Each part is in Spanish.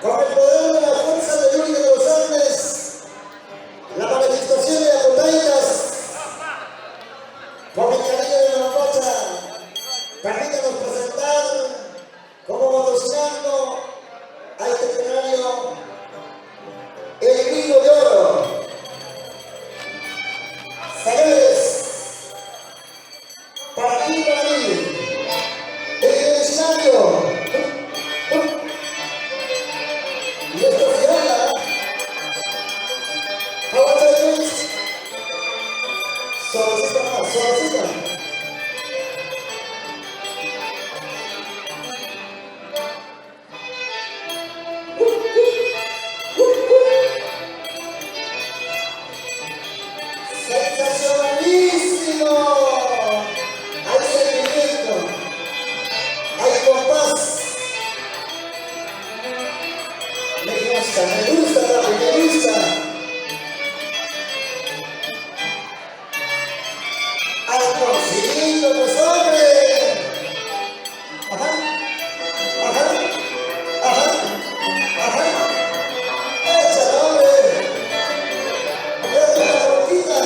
Con el poder de la fuerza telúrica de los Andes, la manifestación de las montañas, con el cariño de la mapacha, permítanos presentar como patrocinando a este escenario el Grillo de Oro. Señores, para ti y para mí, en el escenario. Y esto se llama Aguantadores. Suavecita más, suavecita. ¡Sensacionalísimo! Hay sentimiento, hay compás. Me gusta, papi, me gusta. ¡Al concilio, pues hombre! Ajá, ajá, ajá, ajá. ¡Échale, hombre! ¡Échale la boquita!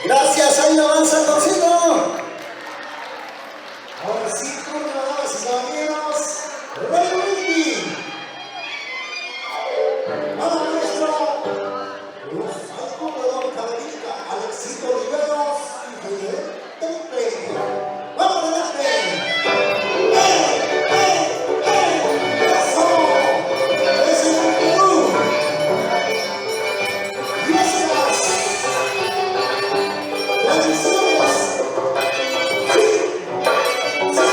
Gracias, ahí no avanza el concilio. Ahora sí, turno, damas y caballeros. Rey Brindis. Para nuestro corredor cabalista, Alexito Riveros y Javier Temple. ¡Vamos adelante! ¡Eso! ¡Es el Perú! ¡Gracias! ¡Bendiciones! ¡Sí! ¡Sí!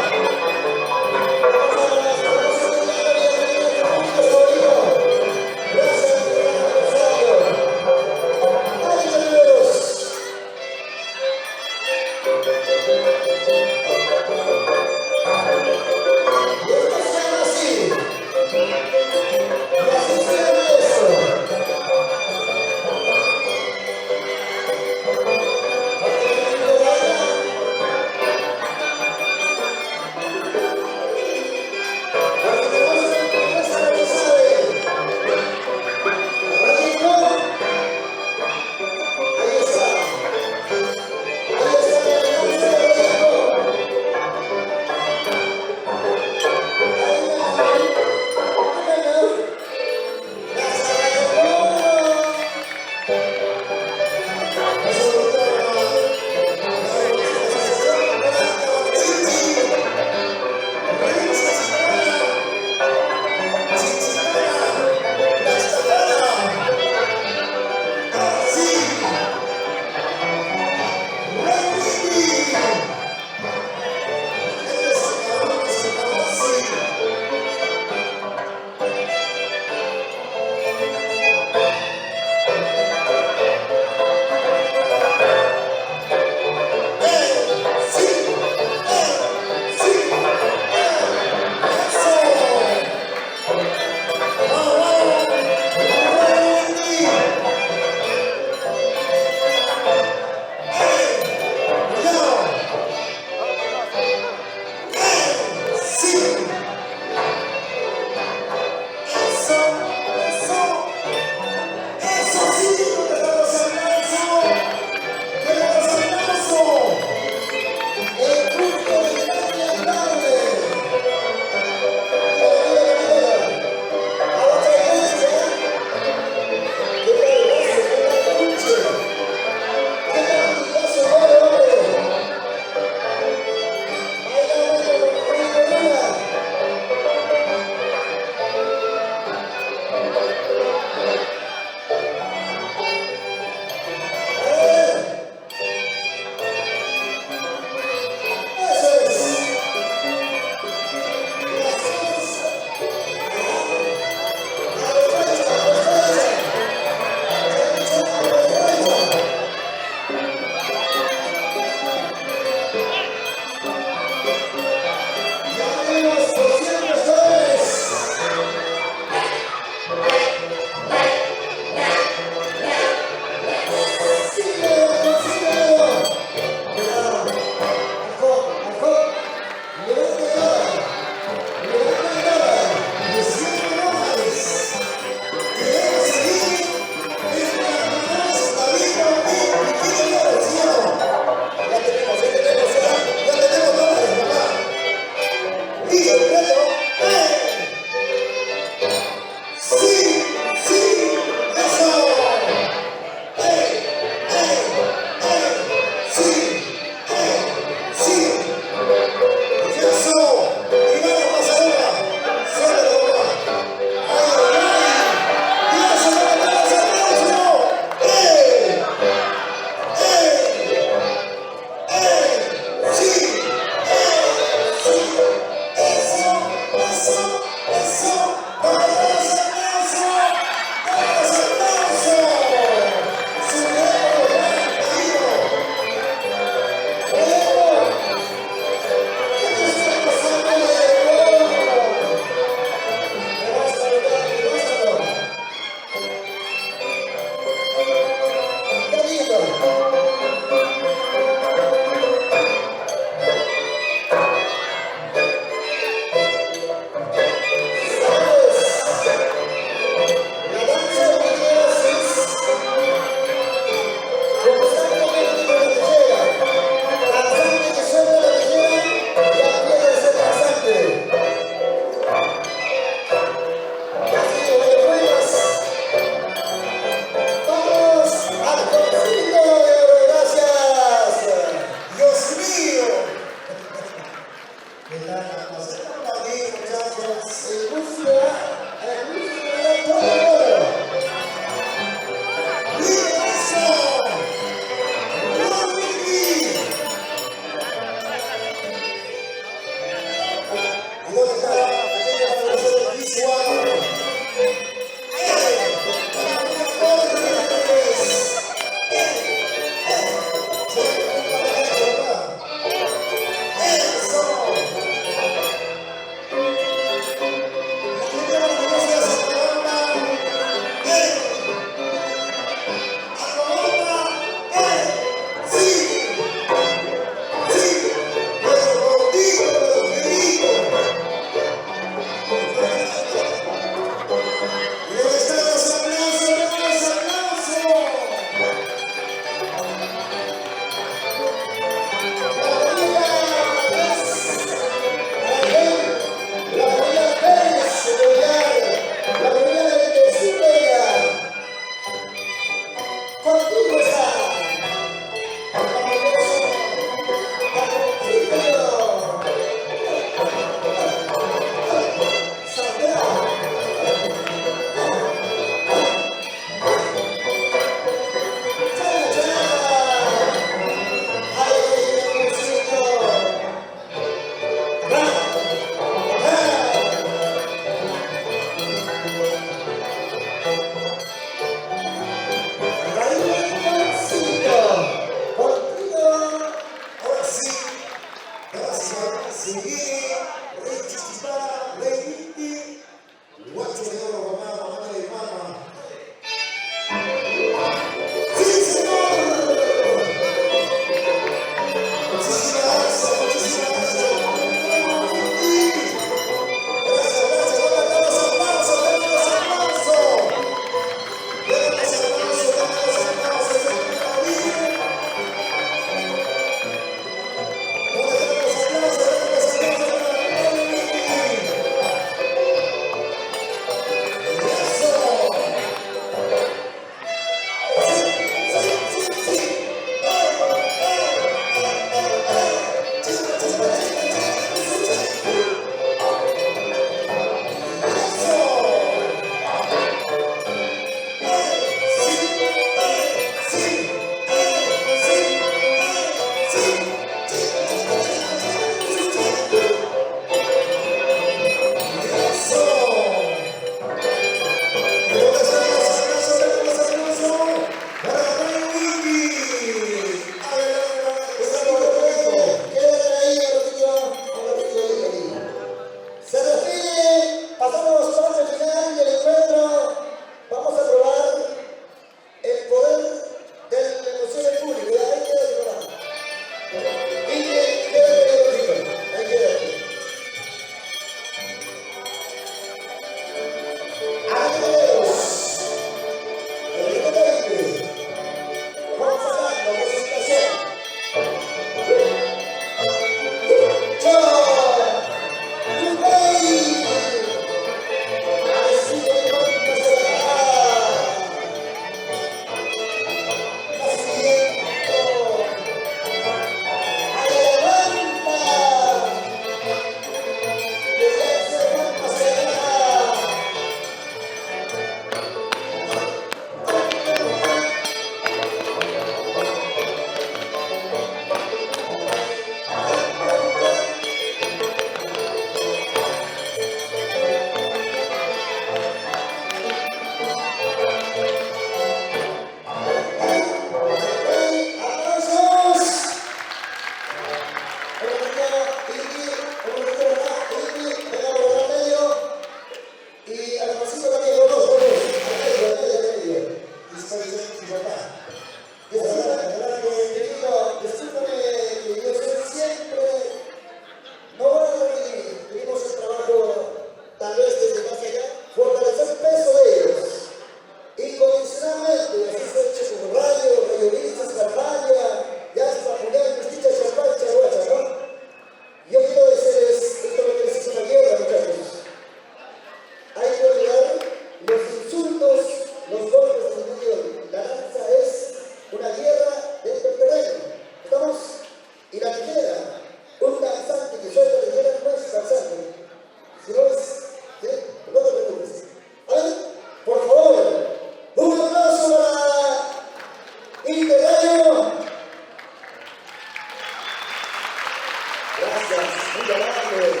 grande.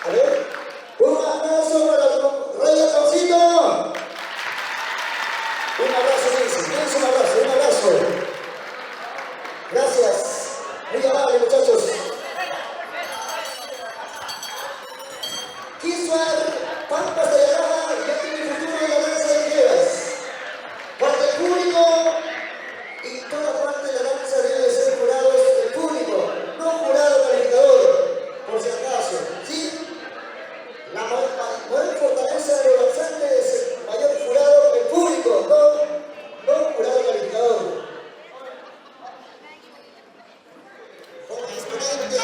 A ver, un aplauso para el Rey Alfonsito. Un abrazo, un abrazo, un abrazo. Gracias. Muy amable, muchachos. Kiswar, Pampas de Yaraja, ya tiene el futuro de la danza de Lieras. Porque el público y toda parte de la danza debe ser jurados el público, no jurado calificador, por si acaso. ¿Sí? La mayor fortaleza de los danzantes es el mayor jurado, el público, no jurado calificador. Como exponente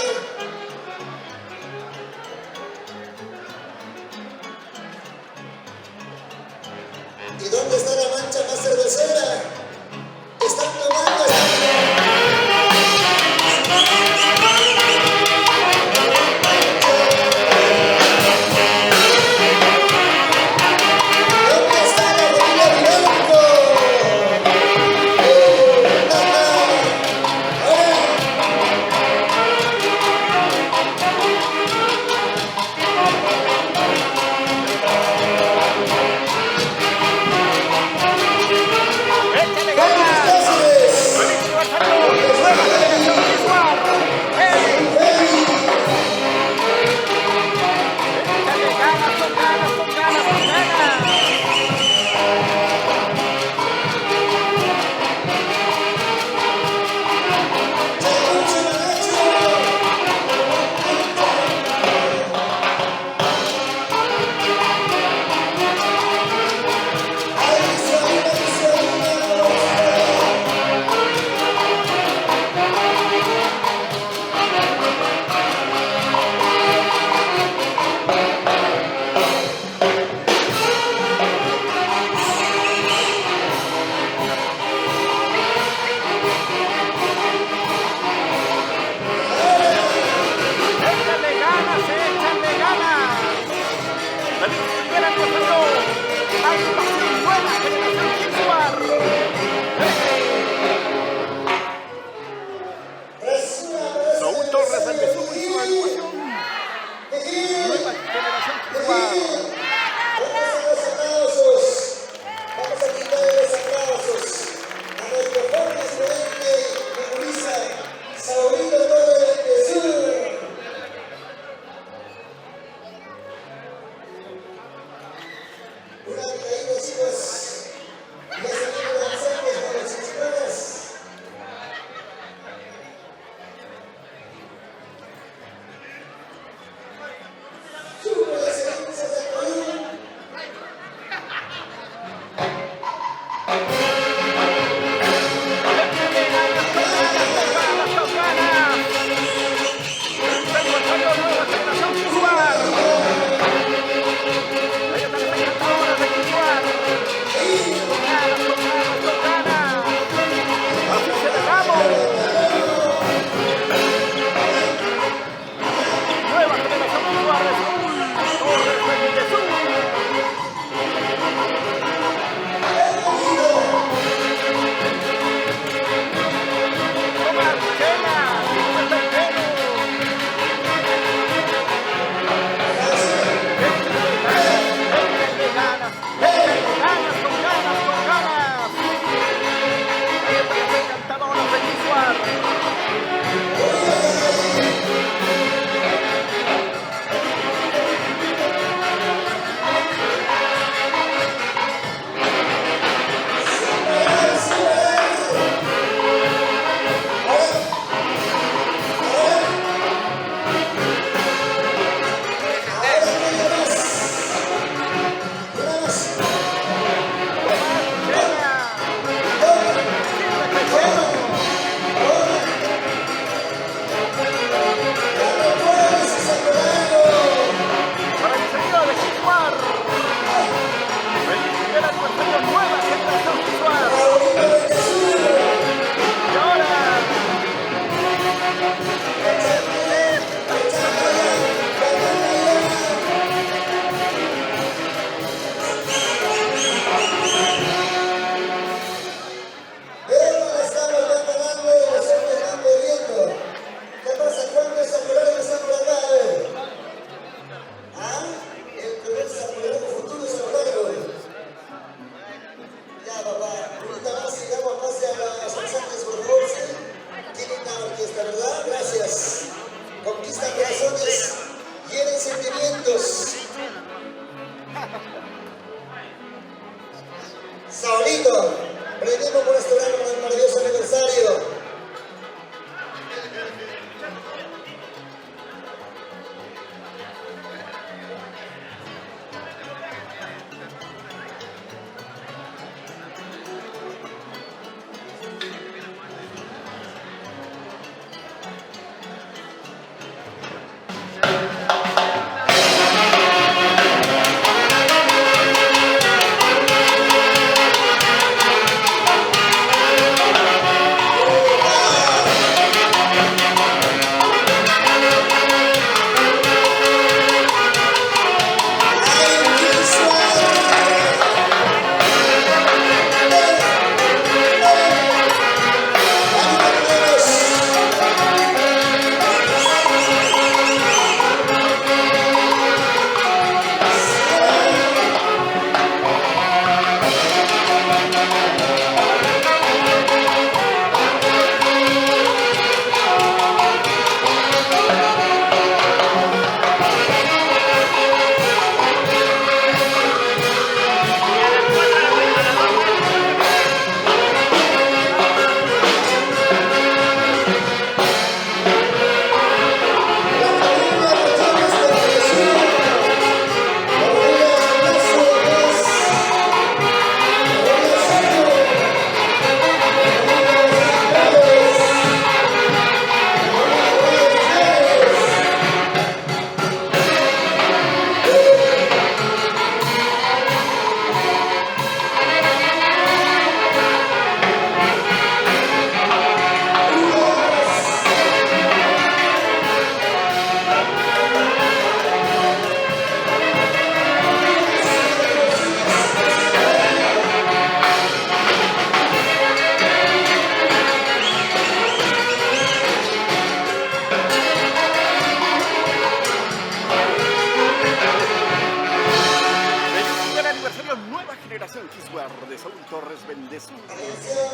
César de Saúl Torres Bendezú. Atención,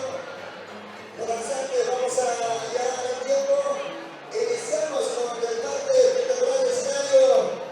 danzantes, vamos a ya el tiempo. Iniciamos con el parte del escenario.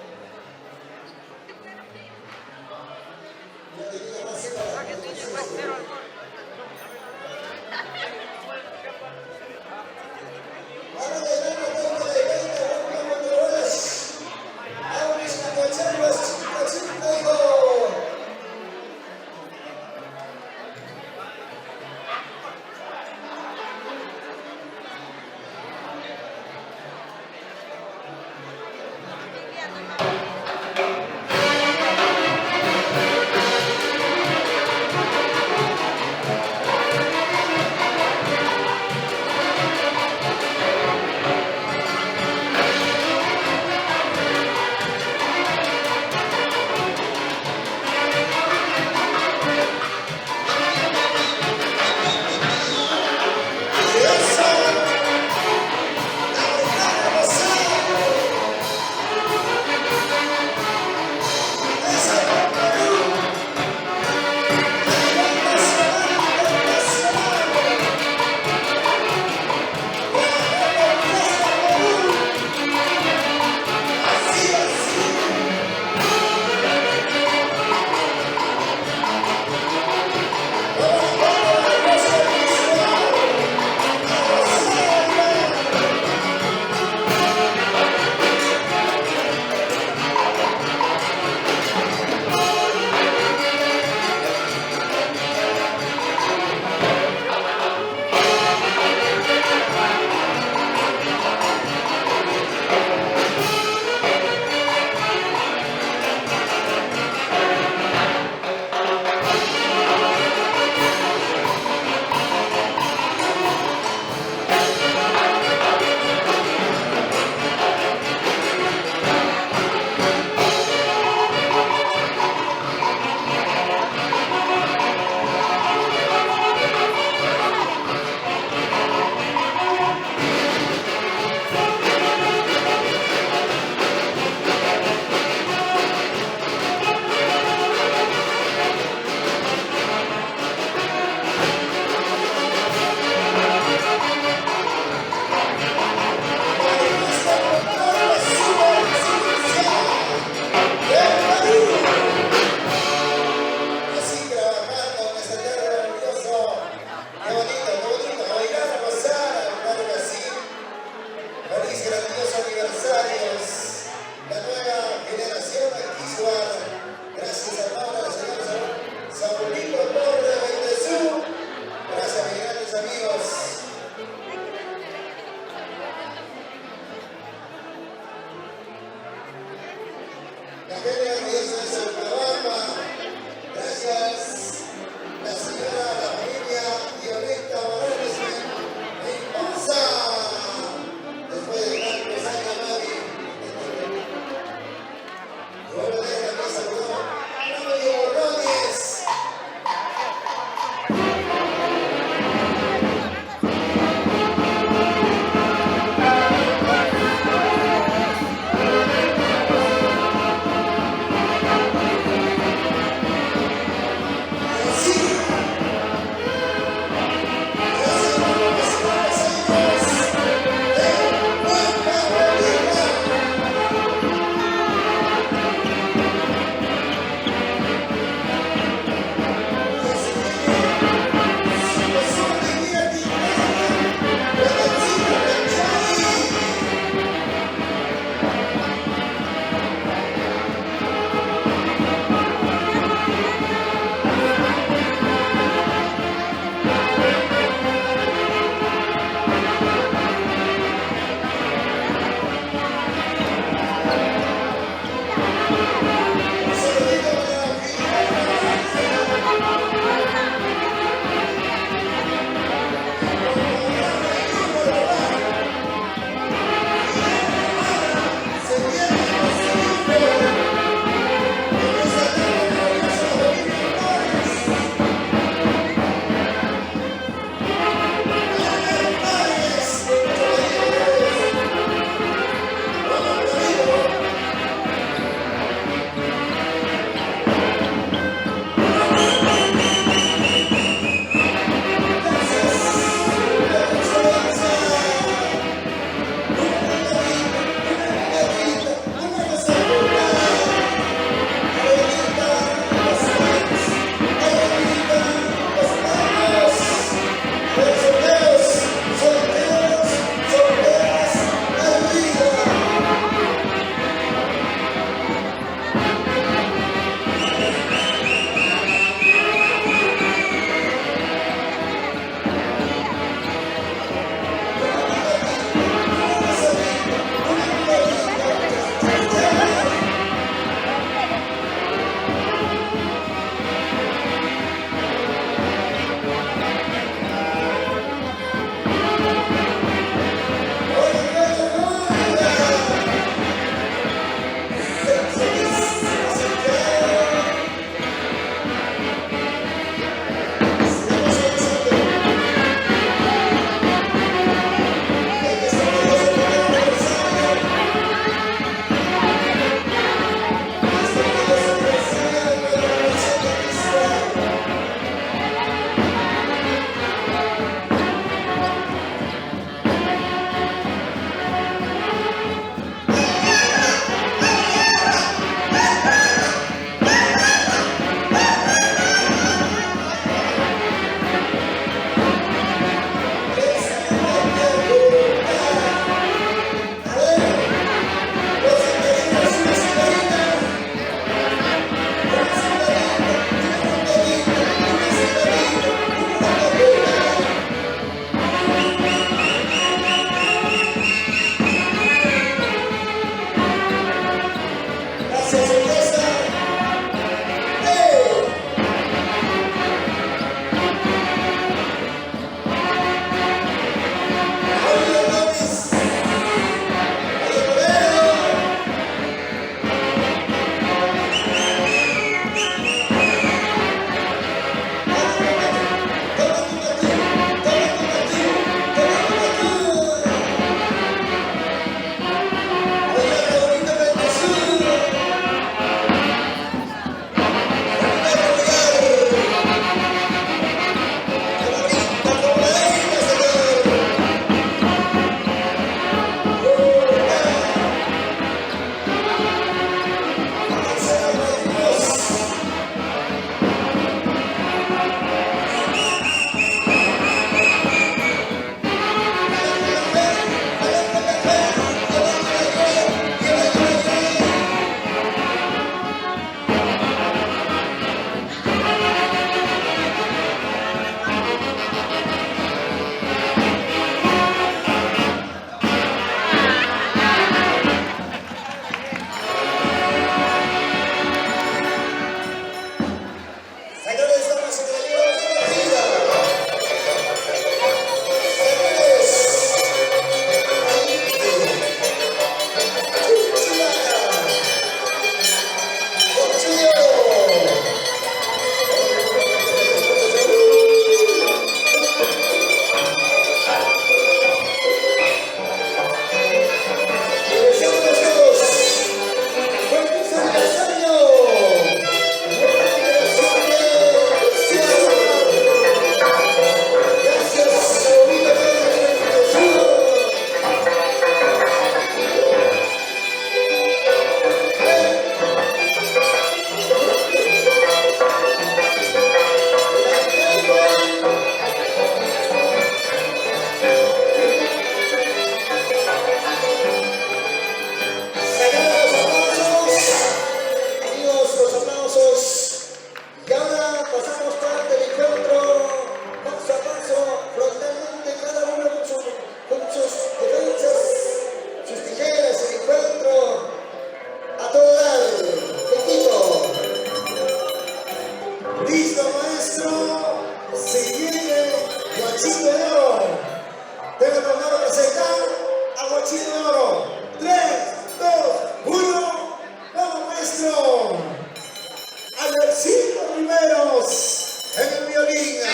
niña.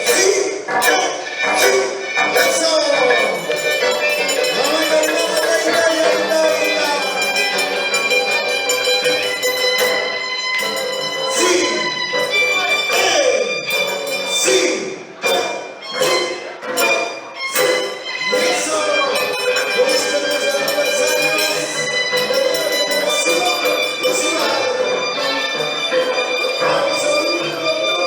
Sí, sí, eso. Vamos a bailar, sí, sí, eso. Por estos aniversarios de nueva generación, los vamos a unir.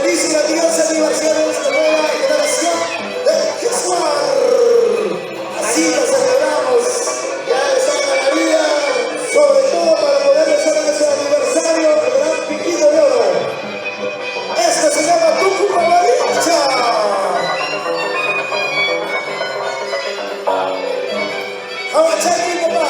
Felicidades aniversario de la nueva generación de Kiswar. Así lo celebramos. Ya están a la vida, sobre todo para poder hacer ese aniversario el gran piquito de oro. Esto se llama Tucupa Maricha. Hawachaki, papá.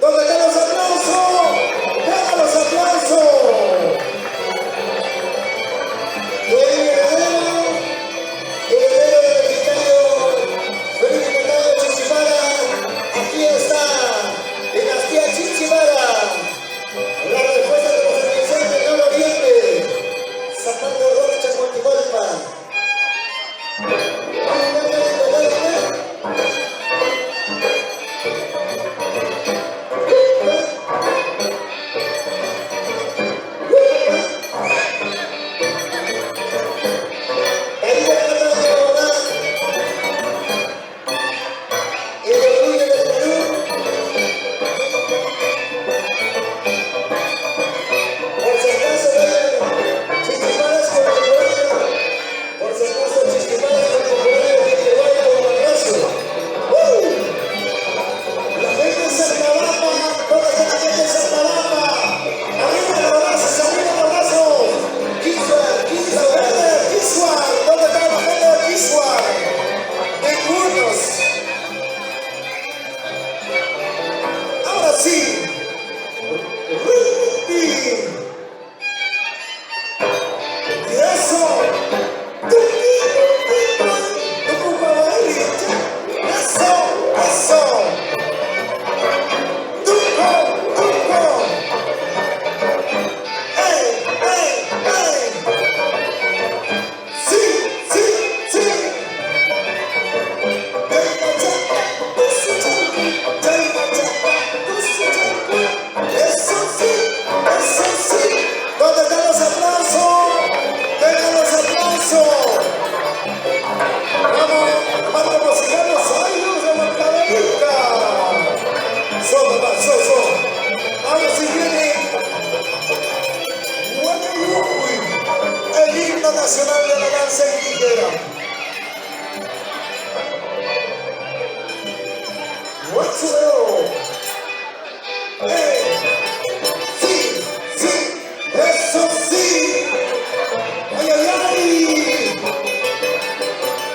¿Dónde están los aplausos? ¡Vengan los aplausos! Y el heredero del vicario Felipe Mercado Chichimara, aquí está, dinastía Chichimara, la respuesta de los organizantes del Nuevo Oriente, Zapando Rocha, Montivalpa. Ahora sí, y eso, ¿dónde están los aplausos? ¡Vengan los aplausos! Vamos, vamos como sigamos, ¡ay, luz de Huancavelica! Ahora sí viene Huayuyuy, el himno nacional de la danza indígena. Huachuelo. Sí, sí, eso sí. ¡Ay, ay, ay!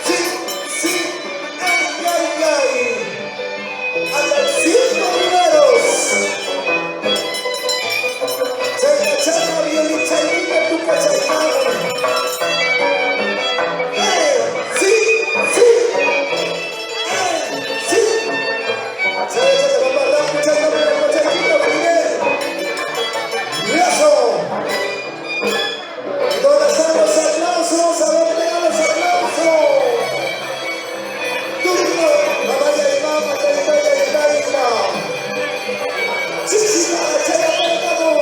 Sí, sí, ay, ay, ay. ¡A los 100 primeros! Chaca, chaca, violita, liga, tu cachacao. Sí, sí, sí. Chaca, chaca, papá, chaca, papá, chaquita, primero. ¡Y eso! ¿Dónde están los aplausos? ¿A dónde están los aplausos? ¡Turno! ¡Mamaya y mamá, calimaya y calima! ¡Chichimara, chayapécamo!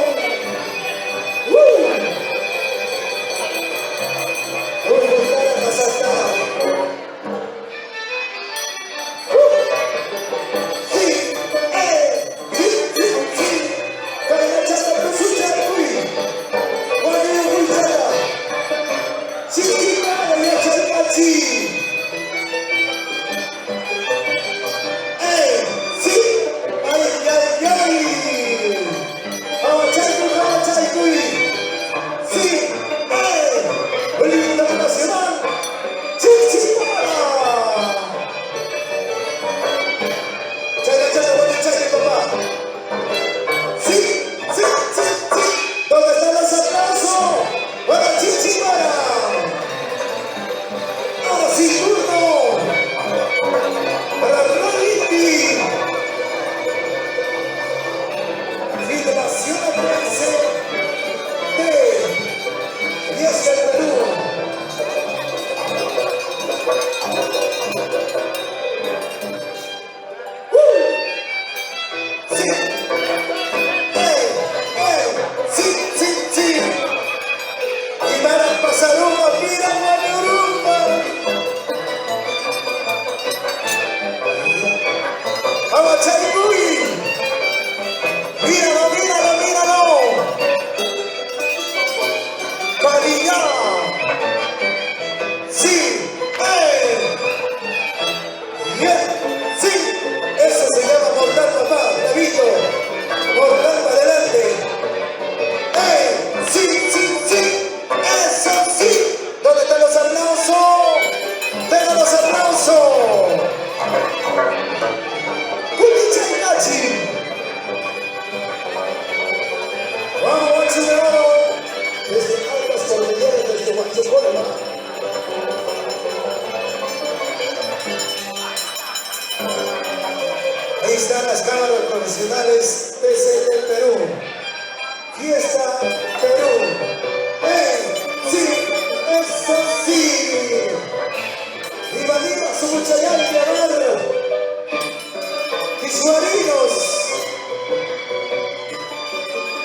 González desde el Perú. Fiesta Perú. Sí, eso sí. Viva, viva su muchachal de amor. Quisuarinos.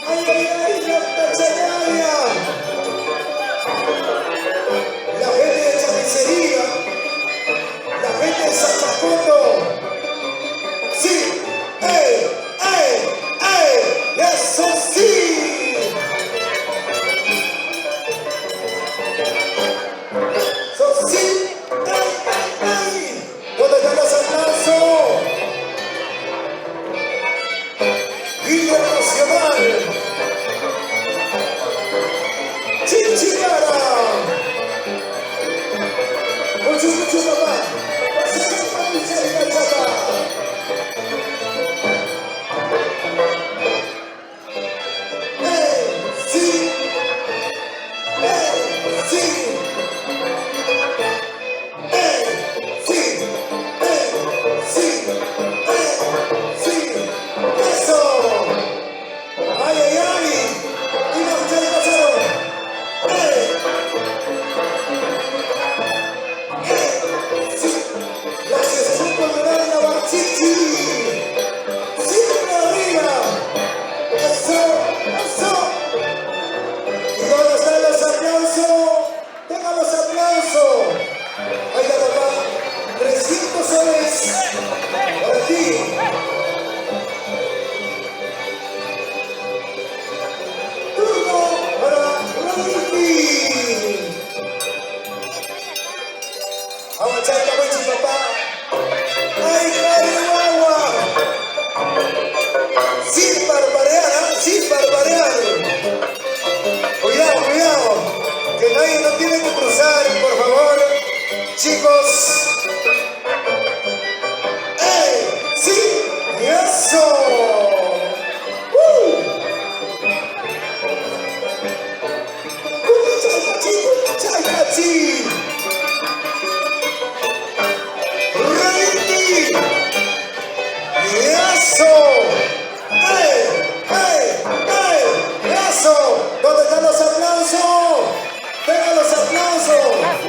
Ay, ay, ay, la tachayaya. La gente de Chamicería. La gente de Sachacoto. Sí, eso sí. Eso sí, ¿dónde están los aplausos? Líder nacional, Chichigara. Mucho, mucho, papá.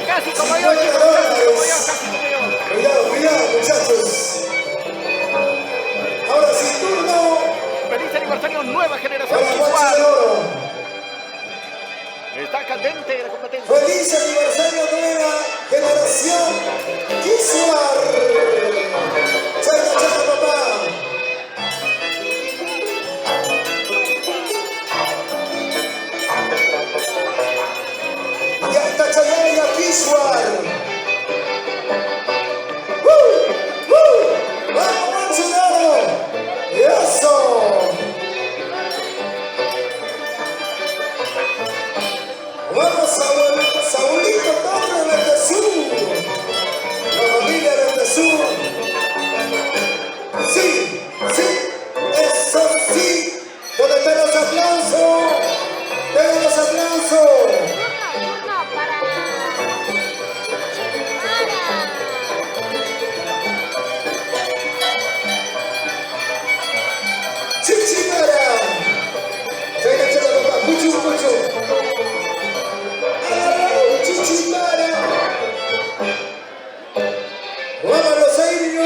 Casi como yo, chicos, casi como yo, casi como yo. Cuidado, cuidado, muchachos. Ahora sí, turno Feliz aniversario, nueva generación para Guachi de Quisuar. Oro. Está candente la competencia. Feliz aniversario, nueva generación Quisuar. Chaca, chaca, papá. Ya está Chayaya Quisuar. ¡Vamos, Guachi de Oro! ¡Eso! Vamos, Saulito Torres desde Sur. La familia desde Sur. Sí, sí, eso sí. ¿Dónde están los aplausos? ¡Vengan los aplausos! Turno para Chichimara. Chaca, chaca, papá. Cuchu, cuchu. Chichimara. Vamos los aires.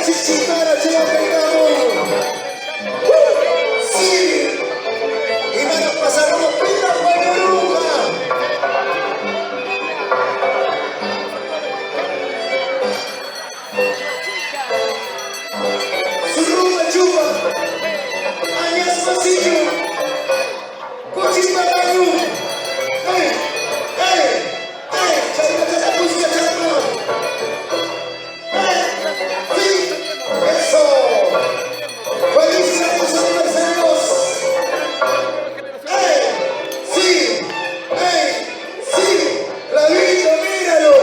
Chichimara, Chilapecamo. Sí. Y van a pasar como pinta Guayuruga. Suruba Chupa. Añas Pasillo. Cochimarayu. ¡Ey! ¡Ey! ¡Ey! ¡Chalma, chalma, música, chalma! ¡Ey! ¡Sí! ¡Eso! ¡Feliz aniversario! ¡Ey! ¡Sí! ¡Ey! ¡Sí! ¡Clavito, míralo!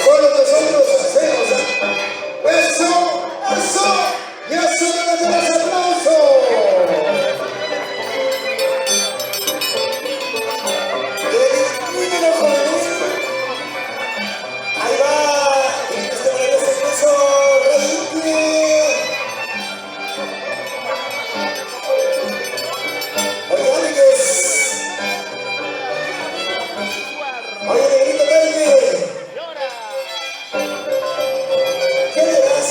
Solo nosotros hacemos. ¡Eso! ¡Eso! ¡Ya son los demás aplausos! Mírenlo, jóvenes. Ahí va. Y este regreso incluso Reiki. Orgánicos. Oye, negrito, Carmen. ¿Qué le das?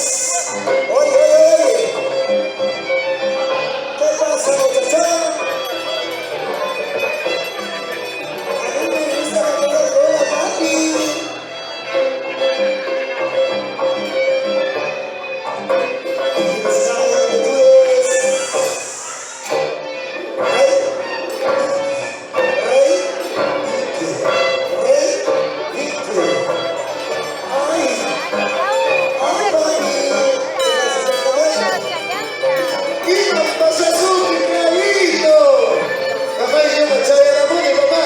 Oye, oye, oye. ¿Qué pasa, muchachón? A mí me gusta la Coca-Cola, papi. ¿Quién sabe dónde tú eres? Rey, rey, rey, rey. Ay, ay, papi. ¡Viva Pasazuki, Clavito! Papá, yo me echaré la mano, papá.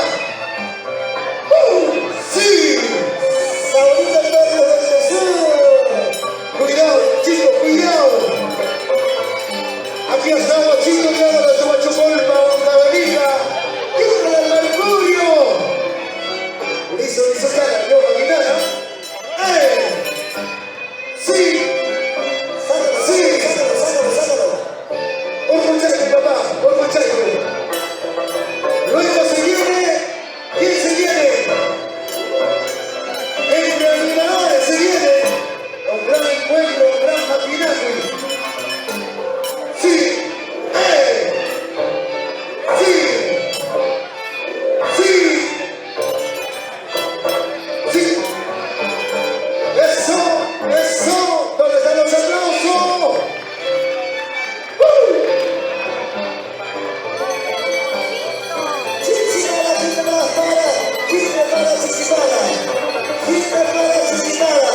¡Sí! ¡Saurita Torres del Sur! Cuidado, chicos, cuidado. Aquí estamos, chicos, que ahora se va a chupar la avenida. ¡Quita del Mercurio! Listo, cara, yo, maquinada. ¡Sí! ¡Sácalo, sí! ¡Sácalo! Un muchacho, papá, un muchacho. Luego se viene. ¿Quién se viene? Entre animadores se viene. Un gran encuentro, un gran maquinaje. ¡Sí! ¡Sí! ¡Sí! ¡Sí! ¡Eso! ¡Eso! ¿Dónde están los aplausos? Chichimara, Chichimara, Chichimara.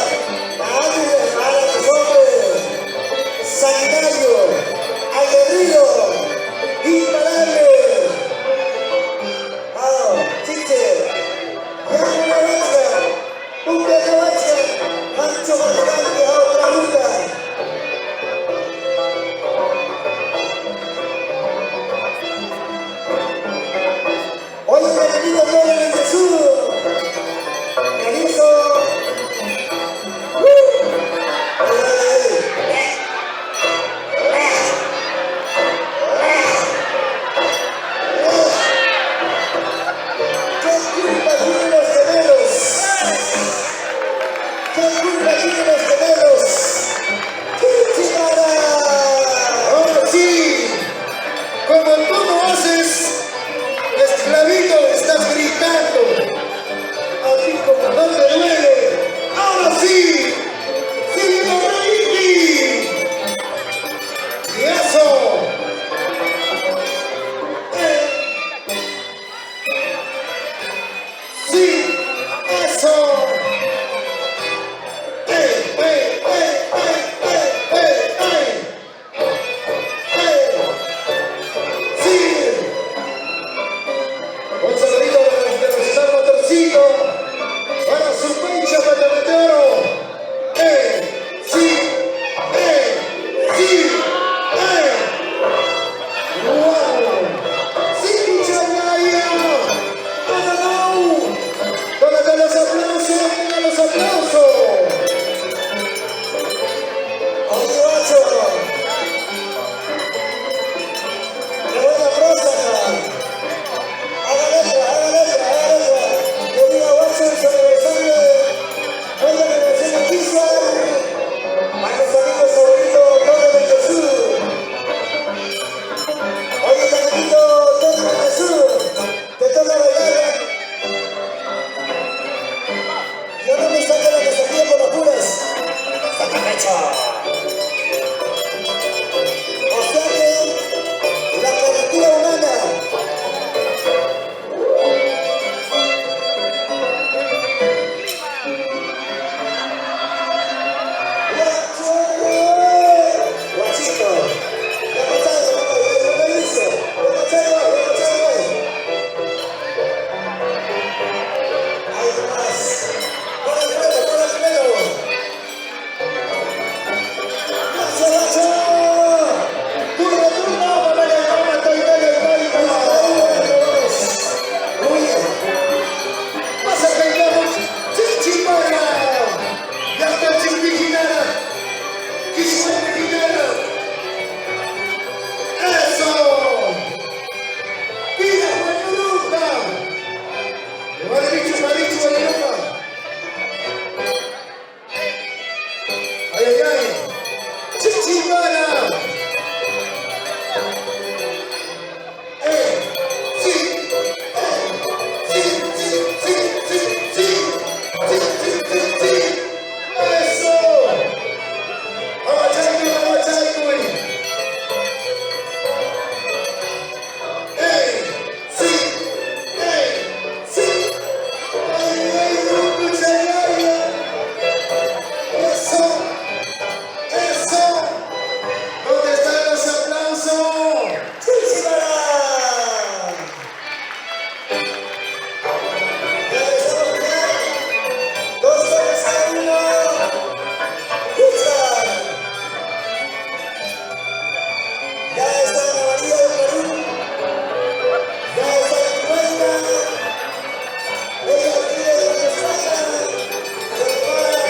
Nadie para los hombres. Sanitario, aguerrido, imparable. Chiche, ya una bacha, una cabacha, mancho bastante a otra ruta. Oye, bienvenido a todos los del sur. Carizo. ¿Qué culpa tienen los gemelos? ¿Qué culpa tienen los gemelos? ¡Chichimara! Ahora sí, como tú lo haces, esclavito, estás gritando. A ti como no te duele. Ahora sí, sigue Reiki. Y eso. Sí, eso. Ay, ay, ay. Chichimara. Sí. Sí, sí, sí, sí, sí. Sí, sí, sí, sí. Eso. Abachaiku, abachaiku. Sí. Sí. Ay, ay, rupuchayaya. Eso. Eso. ¿Dónde están los aplausos? ¡Chichimara! Ya estamos bien. 2 horas a 1. ¡Escucha! Ya está la María del Perú. Ya está en cuenta. Ella quiere de España. Se prepara.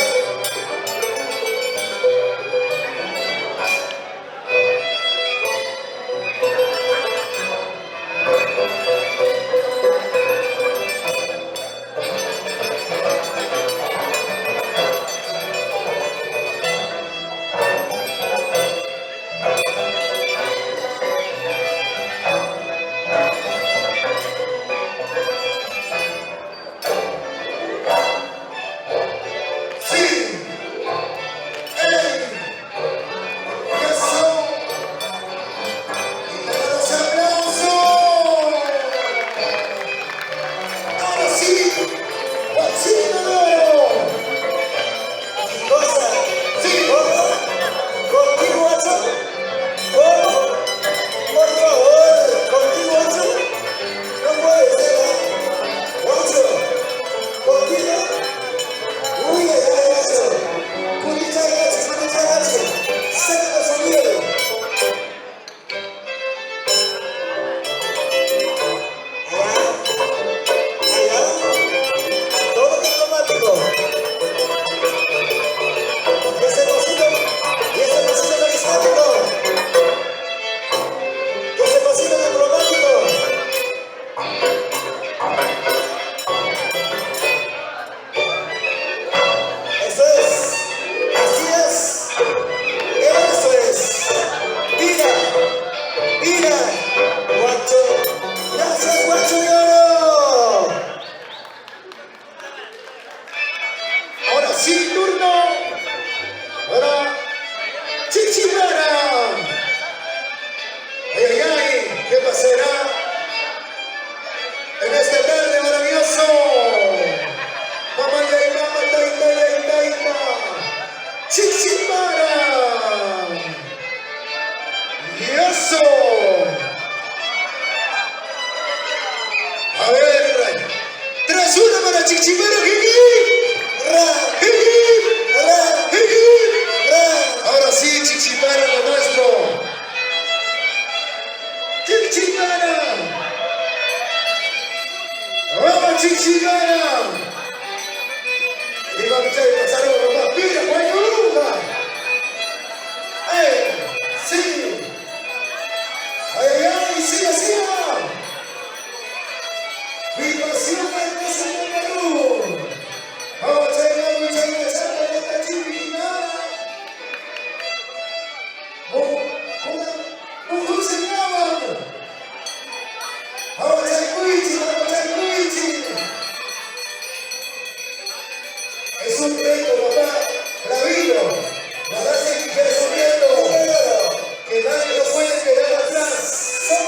Sí. Eso. Y los aplausos. Ahora sí. ¡Guachín! Cosa. Sí. ¿Cómo? ¿Contigo, Watson? ¿Cómo? Por favor, ¿contigo, Watson? No puede ser, ¿eh? Watson, ¿contigo? Uy, ay, ay, Watson. Culichagachi. Sácalo sonido. Allá, todo diplomático. Y ese cosito carismático. Y ese cosito diplomático. Eso es. Así es. Eso es. Mira. Guacho. Gracias, Guacho de Oro. Ahora sí, turno. Ahora, Chichimara. Ay, ay, ay. ¿Qué pasará en este verde maravilloso? Mamá, taita. Chichimara. Y eso. A ver, 3-1 para Chichimara, Jiji. Ahora sí, Chichimara, lo nuestro. Chichimara. Vamos, Chichimara. Y vamos a pasar con más pila, Guayuruga. Sí. Ay, ay, ay, siga. Vivación del Costa de Perú. Vamos a llegar muchas veces a esta Chichimara. Es un reto, papá, bravito. La verdad es que es un reto que nadie lo puede quedar atrás. Son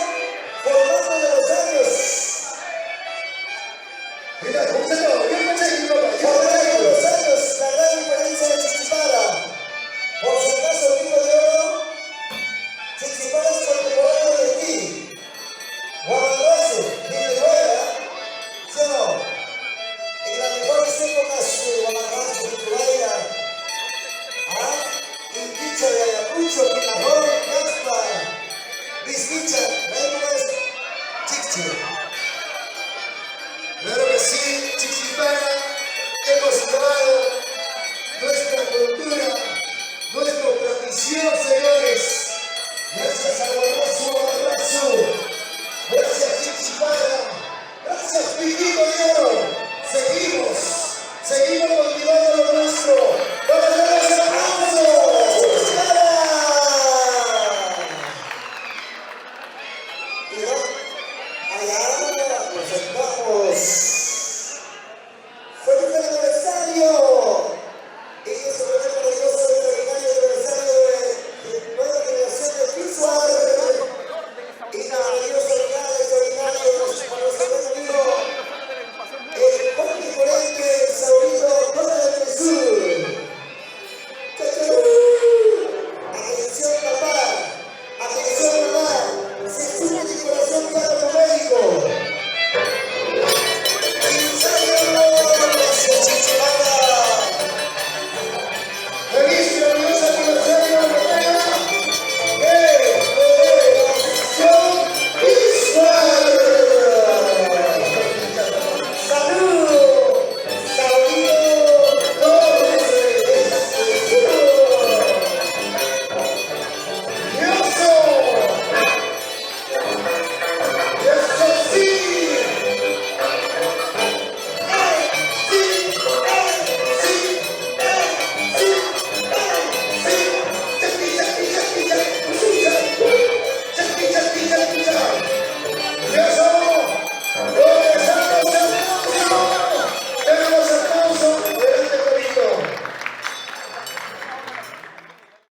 formando de los años. Mira, ¿cómo se llama? Yo me eché aquí, papá. Formando de los años, la gran diferencia de Chichimara. Por si acaso, Río de Oro, Chichimara es contemporáneo de ti. Guanajuato, Venezuela, ¿sí o no? En las mejores épocas de Guanajuato, Venezuela, Inquicha de Ayacucho, Pinajón, Caspa, Vizquicha, la época es Chichi. Claro que sí, Chichimara, hemos llevado nuestra cultura, nuestra tradición, señores. Gracias a Guanajuato. Gracias, Chichimara. Gracias, Piquito de Oro. Seguimos